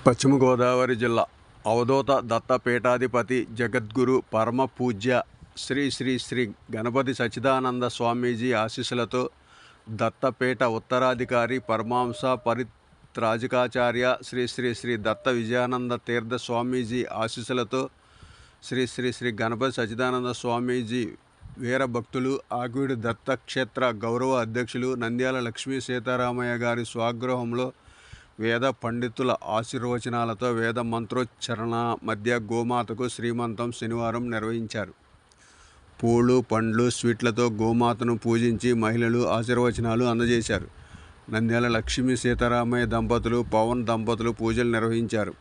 పశ్చిమ గోదావరి జిల్లా అవధూత దత్తపీఠాధిపతి జగద్గురు పరమ పూజ్య శ్రీ శ్రీ శ్రీ గణపతి సచ్చిదానంద స్వామీజీ ఆశీస్సులతో దత్తపీఠ ఉత్తరాధికారి పరమాంస పరిత్రాజకాచార్య శ్రీ శ్రీ శ్రీ దత్త విజయానంద తీర్థ స్వామీజీ ఆశీస్సులతో శ్రీ శ్రీ శ్రీ గణపతి సచ్చిదానంద స్వామీజీ వీరభక్తులు ఆకివీడు దత్తక్షేత్ర గౌరవ అధ్యక్షులు నంద్యాల లక్ష్మీ సీతారామయ్య గారి స్వగృహంలో వేద పండితుల ఆశీర్వచనాలతో వేద మంత్రోచ్చరణ మధ్య గోమాతకు శ్రీమంతం శనివారం నిర్వహించారు. పూలు పండ్లు స్వీట్లతో గోమాతను పూజించి మహిళలు ఆశీర్వచనాలు అందజేశారు. నంద్యాల లక్ష్మీ సీతారామయ్య దంపతులు పవన్ దంపతులు పూజలు నిర్వహించారు.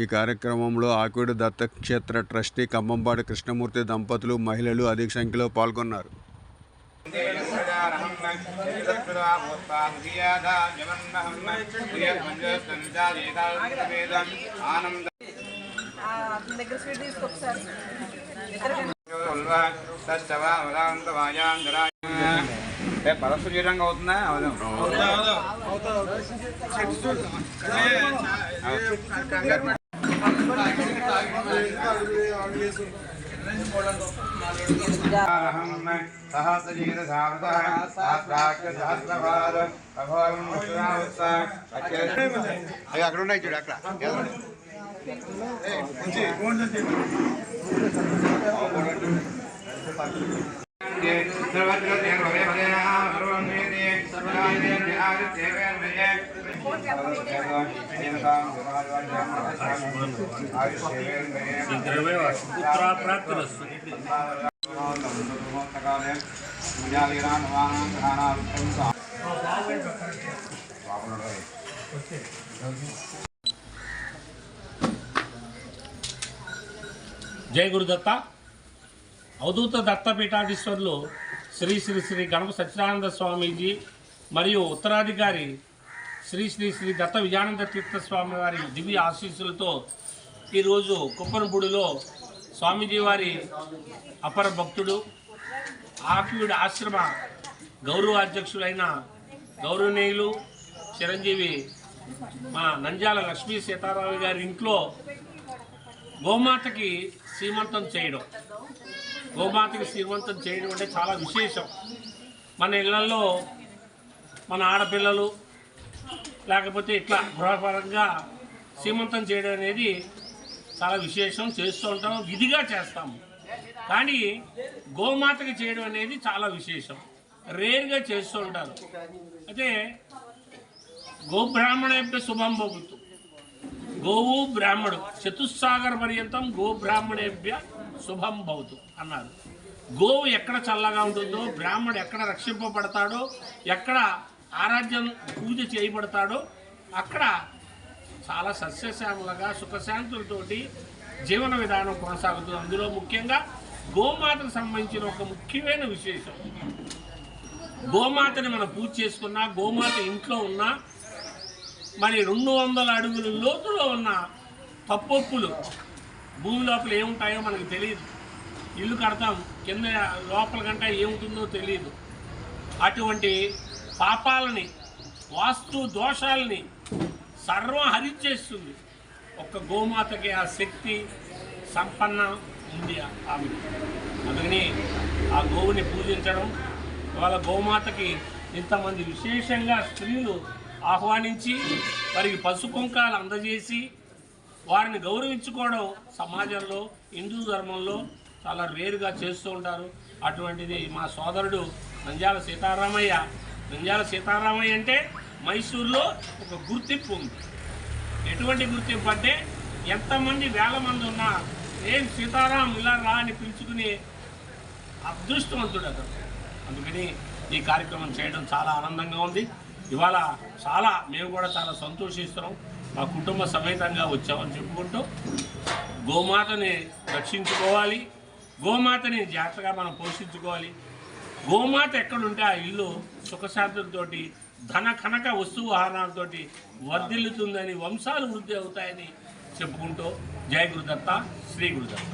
ఈ కార్యక్రమంలో ఆకివీడు దత్తక్షేత్ర ట్రస్టీ కంబంపాటి కృష్ణమూర్తి దంపతులు మహిళలు అధిక సంఖ్యలో పాల్గొన్నారు. పరశురంగా అవుతుందా? అక్కడ ఉన్నాయి చూడు, అక్కడ జై గురుదత్త. అవధూత దత్తపీఠాధీశ్వరులు శ్రీ శ్రీ శ్రీ గణపతి సచ్చిదానంద స్వామీజీ మరియు ఉత్తరాధికారి శ్రీ శ్రీ శ్రీ దత్త విజయానంద తీర్థ స్వామి వారి దివ్య ఆశీస్సులతో ఈరోజు కుప్పనపూడిలో స్వామీజీ వారి అపర భక్తుడు ఆకివీడు ఆశ్రమ గౌరవ అధ్యక్షులైన గౌరవనీయులు చిరంజీవి మన నంద్యాల లక్ష్మీ సీతారామయ్య గారి ఇంట్లో గోమాతకి శ్రీమంతం చేయడం. గోమాతకి శ్రీమంతం చేయడం అంటే చాలా విశేషం. మన ఇళ్లలో మన ఆడపిల్లలు లేకపోతే ఇట్లా గృహపరంగా శ్రీమంతం చేయడం అనేది చాలా విశేషం. చేస్తూ ఉంటాం, విధిగా చేస్తాము. కానీ గోమాతకి చేయడం అనేది చాలా విశేషం, రేర్గా చేస్తూ ఉంటారు. అయితే గోబ్రాహ్మణేభ్య శుభం భవతు. గోవు బ్రాహ్మడు చతుస్సాగర పర్యంతం గోబ్రాహ్మణేభ్య శుభం భవతు అన్నారు. గోవు ఎక్కడ చల్లగా ఉంటుందో, బ్రాహ్మడు ఎక్కడ రక్షింపబడతాడో, ఎక్కడ ఆరాధ్యం పూజ చేయబడతాడో అక్కడ చాలా సస్యశ్యామలుగా సుఖశాంతులతోటి జీవన విధానం కొనసాగుతుంది. అందులో ముఖ్యంగా గోమాతకు సంబంధించిన ఒక ముఖ్యమైన విశేషం, గోమాతని మనం పూజ చేసుకున్నా, గోమాత ఇంట్లో ఉన్నా, మరి 200 అడుగుల లోతులో ఉన్న తప్పొప్పులు భూమి లోపల ఏముంటాయో మనకు తెలియదు. ఇల్లు కడతాం, కింద లోపల కంటే ఏముంటుందో తెలియదు. అటువంటి పాపాలని, వాస్తు దోషాలని సర్వం హరించేస్తుంది. ఒక్క గోమాతకి ఆ శక్తి సంపన్న ఉంది ఆమె. అందుకని ఆ గోవుని పూజించడం, వాళ్ళ గోమాతకి ఇంతమంది విశేషంగా స్త్రీలు ఆహ్వానించి వారికి పసుపు కుంకాలు అందజేసి వారిని గౌరవించుకోవడం సమాజంలో హిందూ ధర్మంలో చాలా రేరుగా చేస్తూ ఉంటారు. అటువంటిది మా సోదరుడు నంద్యాల సీతారామయ్య. నంద్యాల సీతారామయ్య అంటే మైసూరులో ఒక గుర్తింపు ఉంది. ఎటువంటి గుర్తింపు అంటే ఎంతమంది వేల మంది ఉన్నా ఏం సీతారాం ఇలా రా అని పిలుచుకునే అదృష్టవంతుడు అతను. అందుకని ఈ కార్యక్రమం చేయడం చాలా ఆనందంగా ఉంది. ఇవాళ మేము కూడా చాలా సంతోషిస్తున్నాం. మా కుటుంబ సమేతంగా వచ్చామని చెప్పుకుంటూ గోమాతని రక్షించుకోవాలి, గోమాతని జాగ్రత్తగా మనం పోషించుకోవాలి. గోమాత ఎక్కడుంటే ఆ ఇల్లు సుఖశాంతులతోటి ధన కనక వస్తువు ఆహారాలతోటి వర్ధిల్లుతుందని, వంశాలు వృద్ధి అవుతాయని చెప్పుకుంటూ జై గురుదత్త, శ్రీ గురుదత్త.